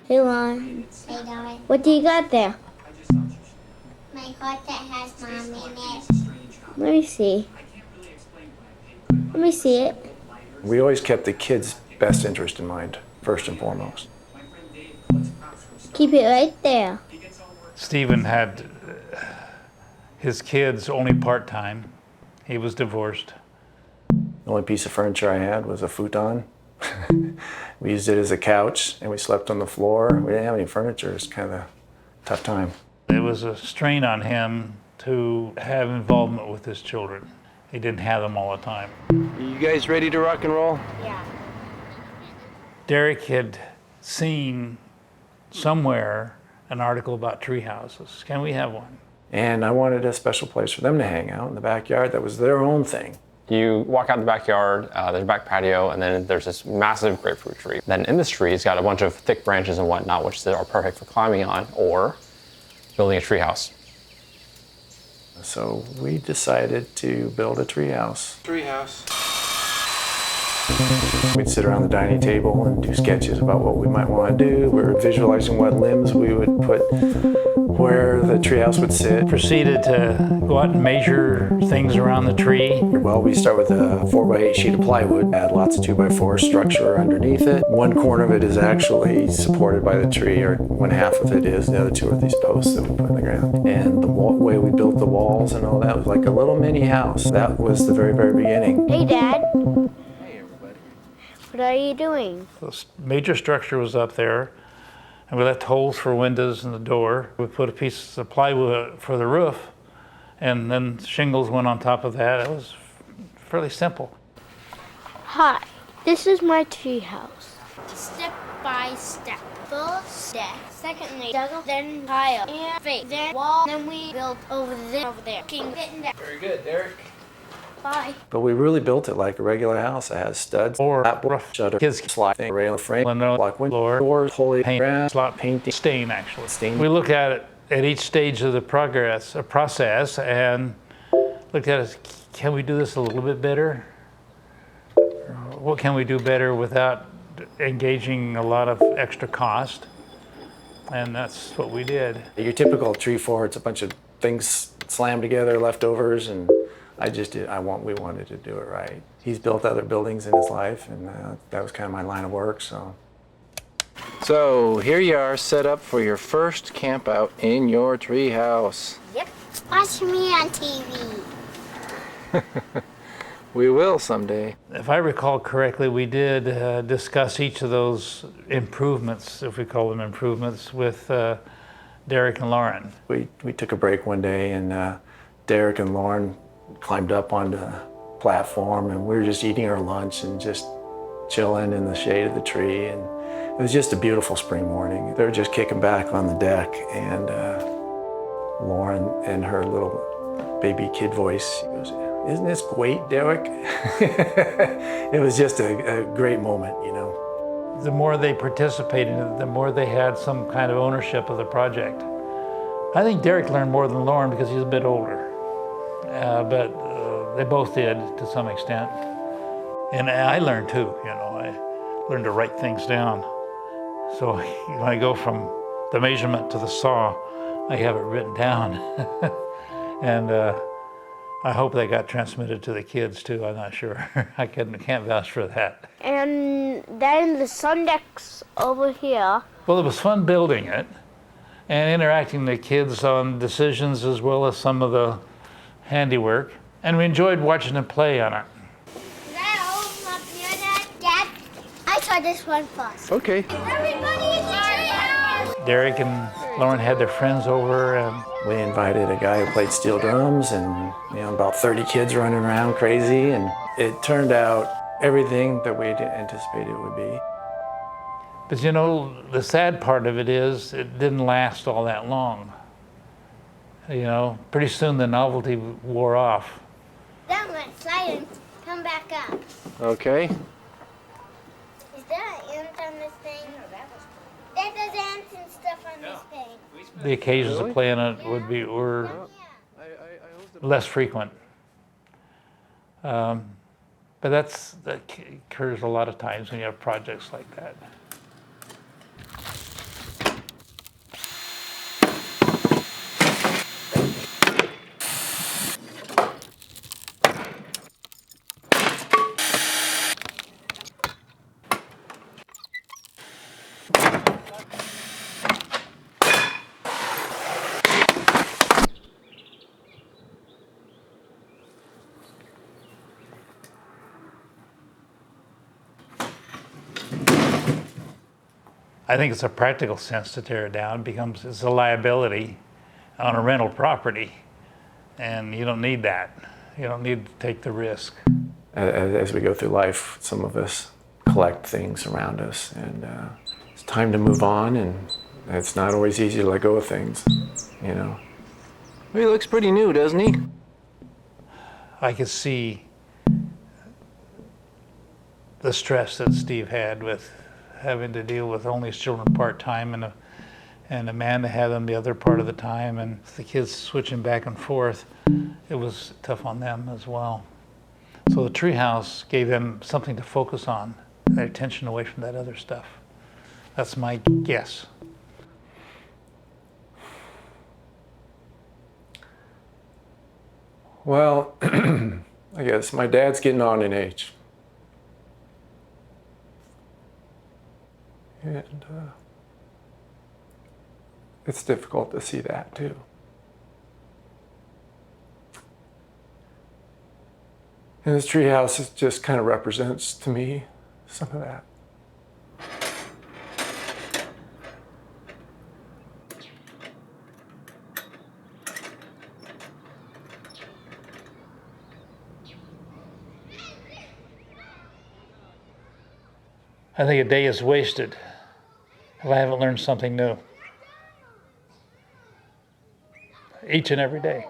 Hey, Lauren. Hey, Doris. What do you got there? My card that has Mom in it. Let me see. Let me see it. We always kept the kids' best interest in mind, first and foremost. Keep it right there. Stephen had his kids only part-time. He was divorced. The only piece of furniture I had was a futon. We used it as a couch and we slept on the floor. We didn't have any furniture. It was kind of a tough time. It was a strain on him to have involvement with his children. He didn't have them all the time. You guys ready to rock and roll? Yeah. Derek had seen somewhere an article about tree houses. Can we have one? And I wanted a special place for them to hang out in the backyard that was their own thing. You walk out the backyard, there's a back patio, and then there's this massive grapefruit tree. Then in this tree, it's got a bunch of thick branches and whatnot, which are perfect for climbing on or building a tree house. So we decided to build a treehouse. Treehouse. We'd sit around the dining table and do sketches about what we might want to do. We were visualizing what limbs we would put where the treehouse would sit. Proceeded to go out and measure things around the tree. Well, we start with a 4x8 sheet of plywood, add lots of 2x4 structure underneath it. One corner of it is actually supported by the tree, or one half of it is. The other two are these posts that we put in the ground. And the way we built the walls and all that was like a little mini house. That was the very, very beginning. Hey, Dad. Hey, everybody. What are you doing? The major structure was up there, and we left holes for windows in the door. We put a piece of plywood for the roof, and then shingles went on top of that. It was fairly simple. Hi, this is my tree house. Step by step. First step. Secondly, juggle, then pile, and fake, then wall, then we build over there. King, sitting down. Very good, Derek. Bye. But we really built it like a regular house. It has studs, Or roof, shutter, kids sliding rail frame, window, block window, floor, doors, holy paint, grass, slot, painting, stain actually. Stain. We look at it at each stage of the process and look at it, can we do this a little bit better? What can we do better without engaging a lot of extra cost? And that's what we did. Your typical tree fort, it's a bunch of things slammed together, leftovers, and we wanted to do it right. He's built other buildings in his life, and that was kind of my line of work, so. So here you are, set up for your first camp out in your treehouse. Yep. Watch me on TV. We will someday. If I recall correctly, we did discuss each of those improvements, if we call them improvements, with Derek and Lauren. We took a break one day, and Derek and Lauren climbed up onto the platform, and we were just eating our lunch and just chilling in the shade of the tree. And it was just a beautiful spring morning. They were just kicking back on the deck, and Lauren, in her little baby kid voice, she goes, "Isn't this great, Derek?" It was just a great moment, you know. The more they participated in it, the more they had some kind of ownership of the project. I think Derek learned more than Lauren because he's a bit older, but they both did to some extent. And I learned too, you know, I learned to write things down. So when I go from the measurement to the saw, I have it written down. And I hope they got transmitted to the kids too, I'm not sure. I can't vouch for that. And then the sun deck's over here. Well, it was fun building it and interacting with the kids on decisions as well as some of the handiwork. And we enjoyed watching them play on it. Dad, I saw this one first. Okay. Everybody in the treehouse! Derek and Lauren had their friends over, and We invited a guy who played steel drums, and about 30 kids running around crazy, and it turned out everything that we anticipated it would be. but the sad part of it is it didn't last all that long. Pretty soon the novelty wore off. That went silent. Come back up. Okay. Is there an ant on this thing? No, that was cool. There's ants and stuff on this thing. The occasions of playing it were less frequent. But that occurs a lot of times when you have projects like that. I think it's a practical sense to tear it down. It's a liability on a rental property, and you don't need that. You don't need to take the risk. As we go through life, some of us collect things around us, and it's time to move on, and it's not always easy to let go of things, you know. He looks pretty new, doesn't he? I could see the stress that Steve had with having to deal with only his children part-time and a man that had them the other part of the time, and the kids switching back and forth. It was tough on them as well. So the Treehouse gave them something to focus on, their attention away from that other stuff. That's my guess. Well, I guess my dad's getting on in age. And it's difficult to see that too. And this treehouse just kind of represents to me some of that. I think a day is wasted if I haven't learned something new. Each and every day.